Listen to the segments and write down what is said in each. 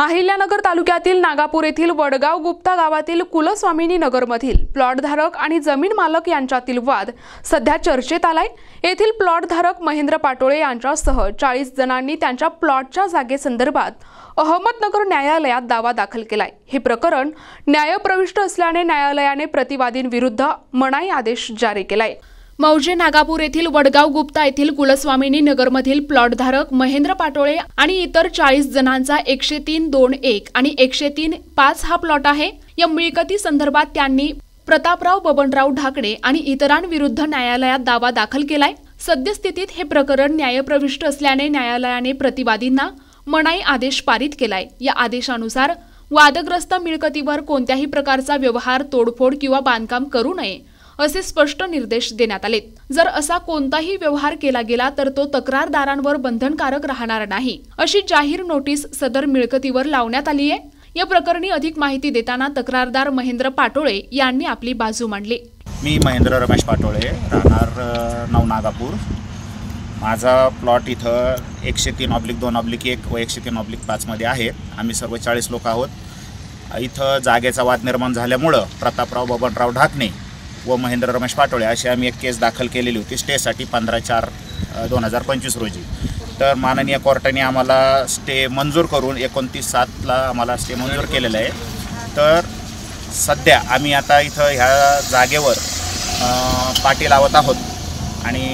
अहिल्यानगर तालुक्यातील नागापूर येथील वडगाव गुप्ता गावातील कुलस्वामिनी नगरमधील प्लॉटधारक आणि जमीन मालक यांच्यातील वाद सध्या चर्चेत आलाय। येथील प्लॉटधारक महेंद्र पाटोळे यांच्यासह 40 जणांनी त्यांच्या प्लॉटच्या जागेसंदर्भात अहमदनगर न्यायालयात दावा दाखल केलाय। हे प्रकरण न्यायप्रविष्ट असल्याने न्यायालयाने प्रतिवादींविरुद्ध मनाई आदेश जारी केलाय। मौजे नागापूर येथील वडगाव गुप्ता येथील कुलस्वामिनी नगरमधील प्लॉटधारक महेंद्र पाटोळे आणि इतर 40 जणांचा 103.2.1 आणि 103.5 हा प्लॉट आहे। या मिळकती संदर्भात त्यांनी प्रतापराव बबनराव ढाकणे आणि इतरांविरुद्ध न्यायालयात दावा दाखल केलाय। सद्यस्थितीत हे प्रकरण न्यायप्रविष्ट असल्याने न्यायालयाने प्रतिवादींना मनाई आदेश पारित केलाय। या आदेशानुसार वादग्रस्त मिळकतीवर कोणत्याही प्रकारचा व्यवहार, तोडफोड किंवा बांधकाम करू नये असे स्पष्ट निर्देश देण्यात आले। जर असा कोणताही व्यवहार केला गेला तर तो तक्रारदारांवर बंधनकारक राहणार नाही अशी जाहीर नोटीस सदर मिळकतीवर लावण्यात आली आहे। या प्रकरणी अधिक माहिती देताना तक्रारदार महेंद्र पाटोळे यांनी आपली बाजू मांडली। मी महेंद्र रमेश पाटोळे, राहणार नागापूर। माझा प्लॉट इथं 103/2/1 व 103/5 मध्ये आहे। आम्ही सर्व 40 लोक आहोत। इथं जागेचा वाद निर्माण झाल्यामुळे प्रतापराव बबनराव ढाकणे व महेंद्र रमेश पाटोळे अशी आम्ही एक केस दाखल केलेली होती स्टेसाठी 15/4/2025 रोजी। तर माननीय कोर्टाने आम्हाला स्टे मंजूर करून 29/7 आम्हाला स्टे मंजूर केलेला आहे। तर सध्या आम्ही आता इथं ह्या जागेवर पाटी लावत आहोत आणि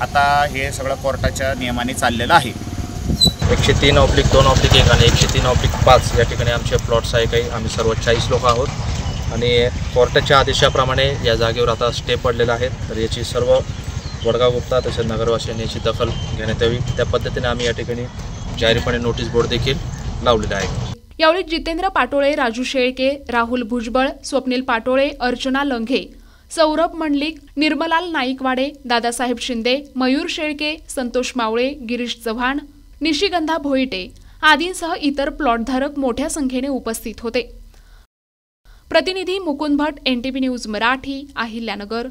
आता हे सगळं कोर्टाच्या नियमाने चाललेलं आहे। 103/2/1 आणि 103/5 या ठिकाणी आमचे प्लॉट्स आहे काही। आम्ही सर्व 40 लोक आहोत आणि कोर्टाच्या आदेशाप्रमाणे या जागेवर आता स्टे पडलेला आहे। तर याची सर्व वडगाव गुप्ता तसेच नगरवासियांनी याची दखल घेण्यात यावी, त्या पद्धतीने आम्ही या ठिकाणी जाहीरपणे नोटीस बोर्ड देखील लावलेला आहे। यावेळी जितेंद्र पाटोळे, राजू शेळके, राहुल भुजबळ, स्वप्नील पाटोळे, अर्चना लंघे, सौरभ मंडलिक, निर्मलाल नाईकवाडे, दादासाहेब शिंदे, मयूर शेळके, संतोष मावळे, गिरीश चव्हाण, निशिगंधा भोईटे आदींसह इतर प्लॉटधारक मोठ्या संख्येने उपस्थित होते। प्रतिनिधी मुकुंद भट, NTV न्यूज मराठी, अहिल्यानगर।